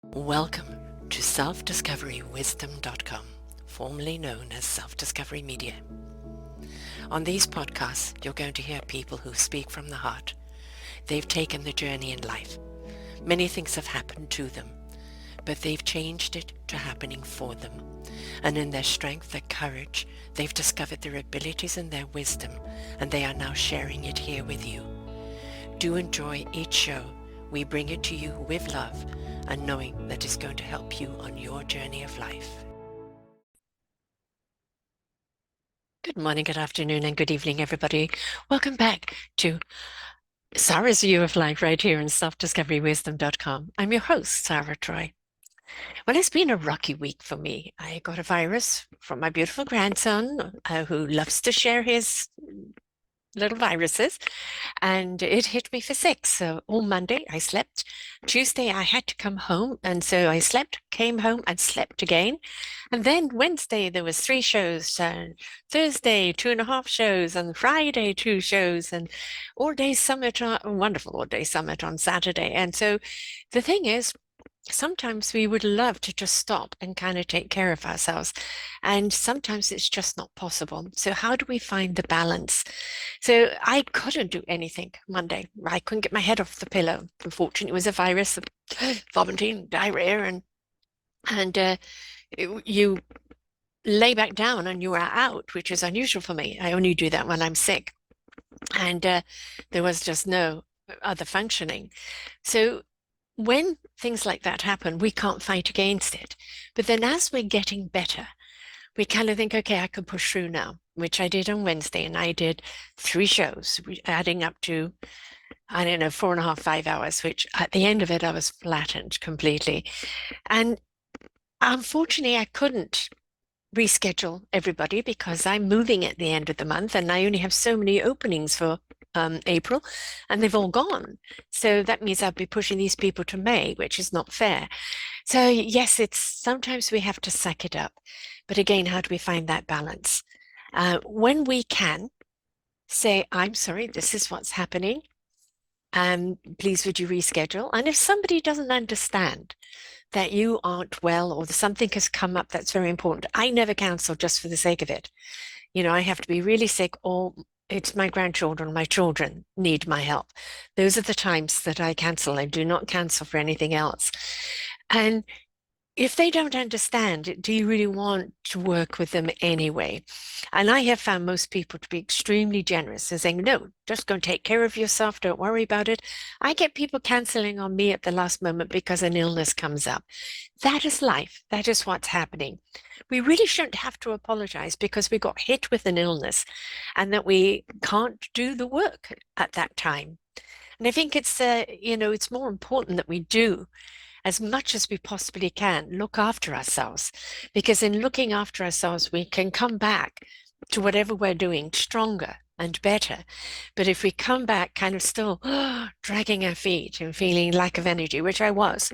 Welcome to self-discoverywisdom.com, formerly known as Self-Discovery Media. On these podcasts, you're going to hear people who speak from the heart. They've taken the journey in life. Many things have happened to them, but they've changed it to happening for them. And in their strength, their courage, they've discovered their abilities and their wisdom, and they are now sharing it here with you. Do enjoy each show. We bring it to you with love and knowing that it's going to help you on your journey of life. Good morning, good afternoon, and good evening, everybody. Welcome back to Sarah's View of Life right here in selfdiscoverywisdom.com. I'm your host, Sarah Troy. Well, it's been a rocky week for me. I got a virus from my beautiful grandson who loves to share his little viruses, and it hit me for 6. So all Monday I slept. Tuesday I had to come home, and so I slept, came home, and slept again. And then Wednesday there was 3 shows, and Thursday 2.5 shows, and Friday 2 shows, and all-day summit, wonderful all-day summit on Saturday. And so the thing is, sometimes we would love to just stop and kind of take care of ourselves. And sometimes it's just not possible. So how do we find the balance? So I couldn't do anything Monday. I couldn't get my head off the pillow. Unfortunately, it was a virus, vomiting, diarrhea, and you lay back down and you are out, which is unusual for me. I only do that when I'm sick. And there was just no other functioning. So when things like that happen, we can't fight against it. But then as we're getting better, we kind of think, okay, I can push through now, which I did on Wednesday. And I did 3 shows, adding up to, I don't know, 4.5, 5 hours, which at the end of it, I was flattened completely. And unfortunately, I couldn't reschedule everybody because I'm moving at the end of the month and I only have so many openings for April, and they've all gone. So that means I'll be pushing these people to May, which is not fair. So yes, it's sometimes we have to suck it up. But again, how do we find that balance? When we can say, I'm sorry, this is what's happening. Please, would you reschedule? And if somebody doesn't understand that you aren't well or something has come up that's very important, I never cancel just for the sake of it. You know, I have to be really sick or it's my grandchildren, my children need my help. Those are the times that I cancel. I do not cancel for anything else. And if they don't understand, do you really want to work with them anyway? And I have found most people to be extremely generous and saying, no, just go and take care of yourself. Don't worry about it. I get people canceling on me at the last moment because an illness comes up. That is life. That is what's happening. We really shouldn't have to apologize because we got hit with an illness and that we can't do the work at that time. And I think it's, it's more important that we do as much as we possibly can, look after ourselves. Because in looking after ourselves, we can come back to whatever we're doing stronger and better. But if we come back kind of still dragging our feet and feeling lack of energy, which I was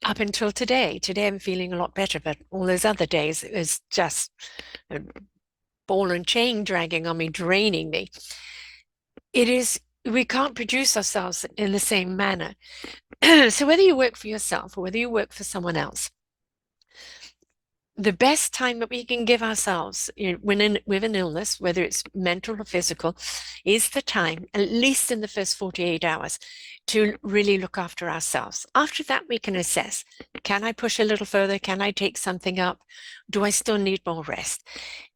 up until today. Today I'm feeling a lot better, but all those other days it was just a ball and chain dragging on me, draining me. We can't produce ourselves in the same manner. So whether you work for yourself or whether you work for someone else, the best time that we can give ourselves with an illness, whether it's mental or physical, is the time, at least in the first 48 hours, to really look after ourselves. After that, we can assess, can I push a little further? Can I take something up? Do I still need more rest?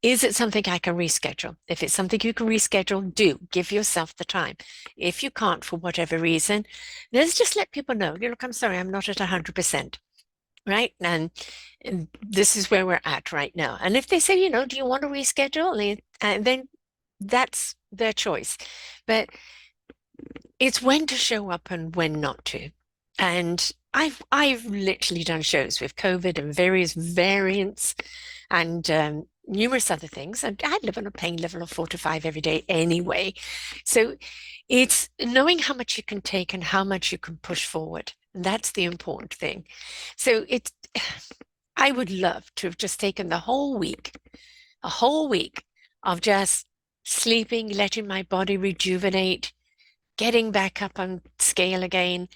Is it something I can reschedule? If it's something you can reschedule, give yourself the time. If you can't, for whatever reason, let's just let people know, look, I'm sorry, I'm not at 100%. Right. And this is where we're at right now. And if they say, do you want to reschedule? And then that's their choice. But it's when to show up and when not to. And I've literally done shows with COVID and various variants and numerous other things. And I live on a pain level of 4 to 5 every day anyway. So it's knowing how much you can take and how much you can push forward. And that's the important thing. So I would love to have just taken a whole week of just sleeping, letting my body rejuvenate, getting back up on scale again,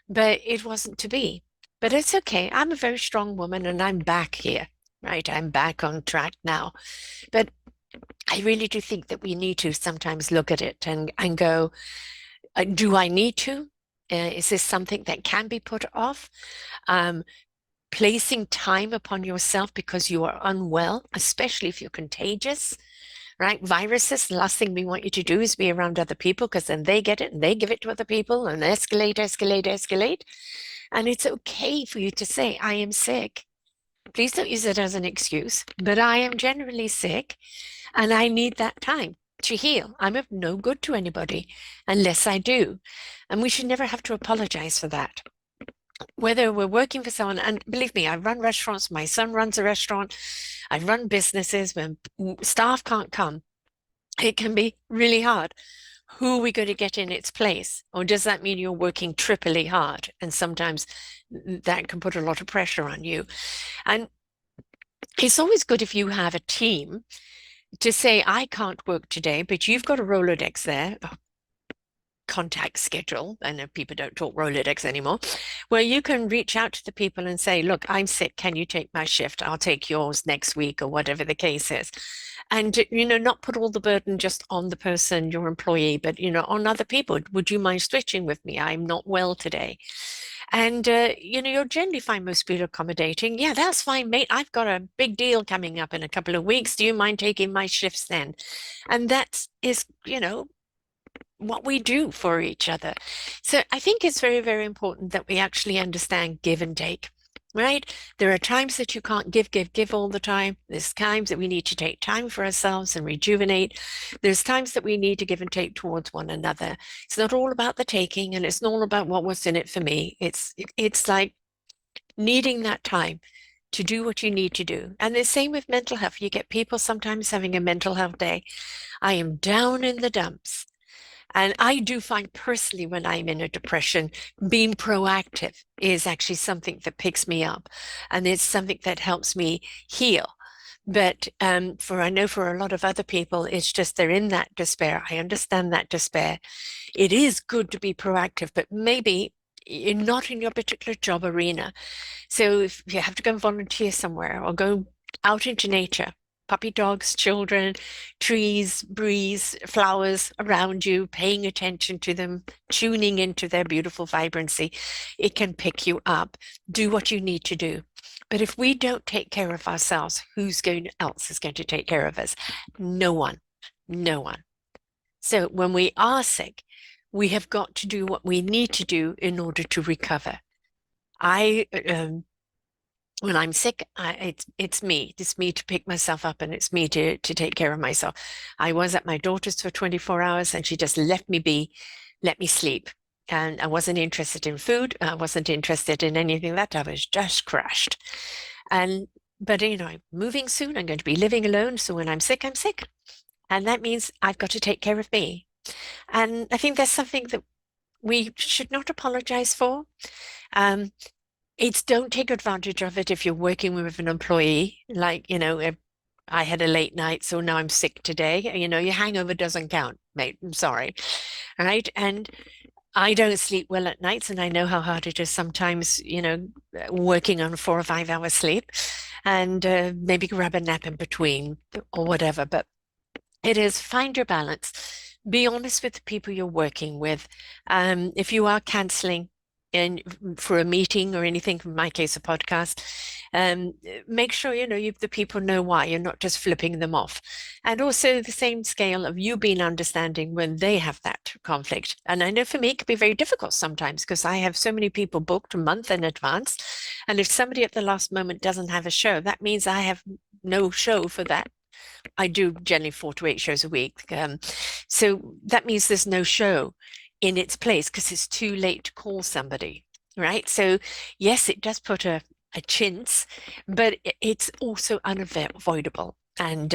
but it wasn't to be. But it's okay. I'm a very strong woman and I'm back here, right? I'm back on track now. But I really do think that we need to sometimes look at it and go, do I need to? Is this something that can be put off? Um, Placing time upon yourself because you are unwell, especially if you're contagious, right? Viruses, the last thing we want you to do is be around other people because then they get it and they give it to other people and escalate, escalate, escalate. And it's okay for you to say, I am sick. Please don't use it as an excuse, but I am generally sick and I need that time to heal. I'm of no good to anybody unless I do. And we should never have to apologize for that. Whether we're working for someone, and believe me, I run restaurants, my son runs a restaurant, I run businesses when staff can't come. It can be really hard. Who are we going to get in its place? Or does that mean you're working triply hard? And sometimes that can put a lot of pressure on you. And it's always good if you have a team to say, I can't work today, but you've got a Rolodex there, a contact schedule. I know people don't talk Rolodex anymore, where you can reach out to the people and say, look, I'm sick. Can you take my shift? I'll take yours next week or whatever the case is. And, not put all the burden just on the person, your employee, but, on other people. Would you mind switching with me? I'm not well today. And, you'll generally find most people accommodating. Yeah, that's fine, mate. I've got a big deal coming up in a couple of weeks. Do you mind taking my shifts then? And that is, what we do for each other. So I think it's very, very important that we actually understand give and take, right? There are times that you can't give all the time. There's times that we need to take time for ourselves and rejuvenate. There's times that we need to give and take towards one another. It's not all about the taking and it's not all about what was in it for me. It's like needing that time to do what you need to do. And the same with mental health. You get people sometimes having a mental health day. I am down in the dumps. And I do find personally when I'm in a depression, being proactive is actually something that picks me up and it's something that helps me heal. But I know for a lot of other people, it's just they're in that despair. I understand that despair. It is good to be proactive, but maybe you're not in your particular job arena. So if you have to go and volunteer somewhere or go out into nature, puppy dogs, children, trees, breeze, flowers around you, paying attention to them, tuning into their beautiful vibrancy, it can pick you up. Do what you need to do. But if we don't take care of ourselves, else is going to take care of us? No one, no one. So when we are sick, we have got to do what we need to do in order to recover. I when I'm sick, it's me. It's me to pick myself up and it's me to take care of myself. I was at my daughter's for 24 hours and she just left me be, let me sleep. And I wasn't interested in food. I wasn't interested in anything that I was just crashed. And but I'm moving soon. I'm going to be living alone. So when I'm sick, I'm sick. And that means I've got to take care of me. And I think that's something that we should not apologize for. Um, it's don't take advantage of it if you're working with an employee. Like, if I had a late night, so now I'm sick today. Your hangover doesn't count, mate. I'm sorry. Right. And I don't sleep well at nights, and I know how hard it is sometimes, working on 4 or 5 hours sleep and maybe grab a nap in between or whatever. But it is find your balance. Be honest with the people you're working with. If you are canceling for a meeting or anything, in my case, a podcast, make sure the people know why you're not just flipping them off. And also the same scale of you being understanding when they have that conflict. And I know for me, it can be very difficult sometimes because I have so many people booked a month in advance. And if somebody at the last moment doesn't have a show, that means I have no show for that. I do generally 4 to 8 shows a week. So that means there's no show in its place because it's too late to call somebody, right? So yes, it does put a chintz, but it's also unavoidable. And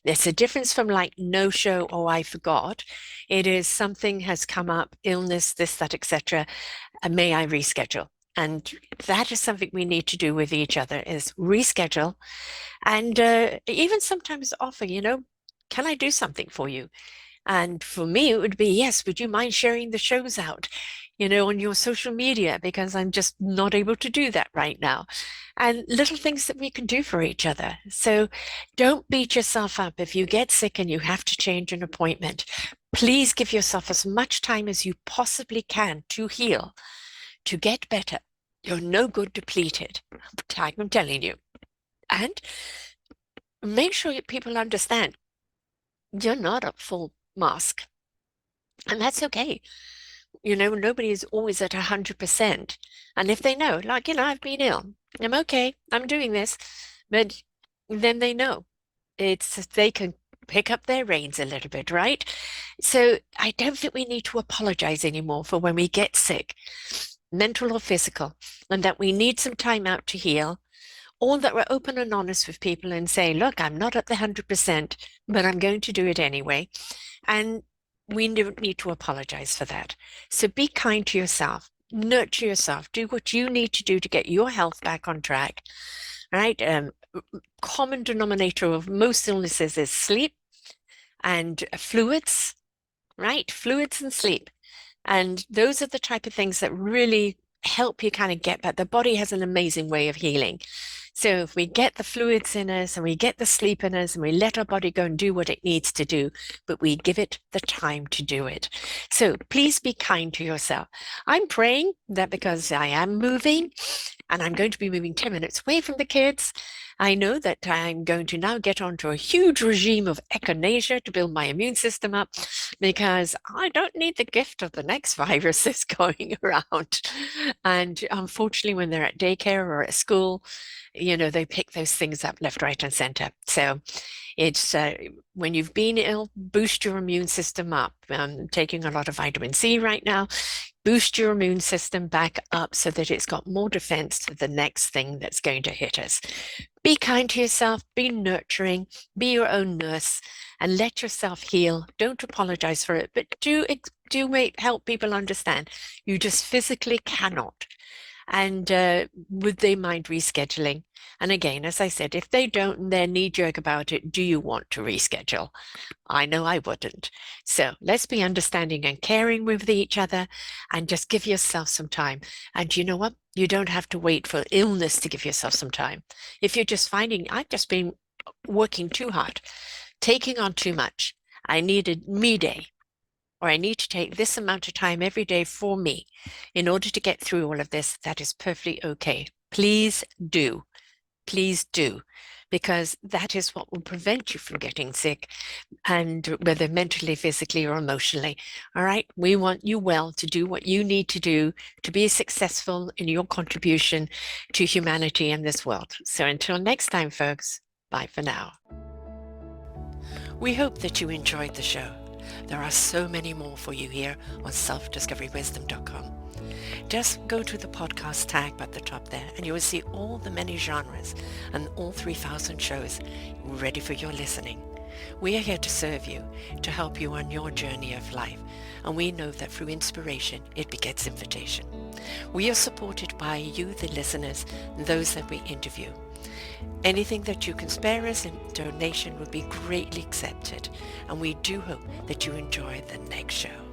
there's a difference from like no show, oh, I forgot. It is something has come up, illness, this, that, etc. And may I reschedule? And that is something we need to do with each other is reschedule and even sometimes offer, can I do something for you? And for me, it would be, yes, would you mind sharing the shows out? on your social media because I'm just not able to do that right now. And little things that we can do for each other. So don't beat yourself up if you get sick and you have to change an appointment. Please give yourself as much time as you possibly can to heal, to get better. You're no good depleted. I'm telling you. And make sure people understand you're not at full mask. And that's okay. Nobody is always at 100%. And if they know, like, I've been ill, I'm okay, I'm doing this, but then they know they can pick up their reins a little bit, right? So I don't think we need to apologize anymore for when we get sick, mental or physical, and that we need some time out to heal, or that we're open and honest with people and say, look, I'm not at the 100%, but I'm going to do it anyway. And we don't need to apologize for that. So be kind to yourself, nurture yourself, do what you need to do to get your health back on track, right? Common denominator of most illnesses is sleep and fluids, right? Fluids and sleep. And those are the type of things that really help you kind of get back. The body has an amazing way of healing. So if we get the fluids in us and we get the sleep in us and we let our body go and do what it needs to do, but we give it the time to do it. So please be kind to yourself. I'm praying that because I am moving and I'm going to be moving 10 minutes away from the kids, I know that I'm going to now get onto a huge regime of echinacea to build my immune system up because I don't need the gift of the next viruses going around. And unfortunately, when they're at daycare or at school, they pick those things up left, right, and center. So it's when you've been ill, boost your immune system up. I'm taking a lot of vitamin C right now. Boost your immune system back up so that it's got more defense to the next thing that's going to hit us. Be kind to yourself, be nurturing, be your own nurse, and let yourself heal. Don't apologize for it, but help people understand you just physically cannot. And would they mind rescheduling? And again, as I said, if they don't and they're knee-jerk about it, do you want to reschedule? I know I wouldn't. So let's be understanding and caring with each other and just give yourself some time. And you know what? You don't have to wait for illness to give yourself some time. If you're just finding, I've just been working too hard, taking on too much. I needed me day, or I need to take this amount of time every day for me in order to get through all of this. That is perfectly okay. Please do. Please do, because that is what will prevent you from getting sick, and whether mentally, physically, or emotionally. All right. We want you well to do what you need to do to be successful in your contribution to humanity and this world. So until next time, folks, bye for now. We hope that you enjoyed the show. There are so many more for you here on selfdiscoverywisdom.com. Just go to the podcast tag at the top there and you will see all the many genres and all 3,000 shows ready for your listening. We are here to serve you, to help you on your journey of life, and we know that through inspiration it begets invitation. We are supported by you, the listeners, and those that we interview. Anything that you can spare us in donation would be greatly accepted, and we do hope that you enjoy the next show.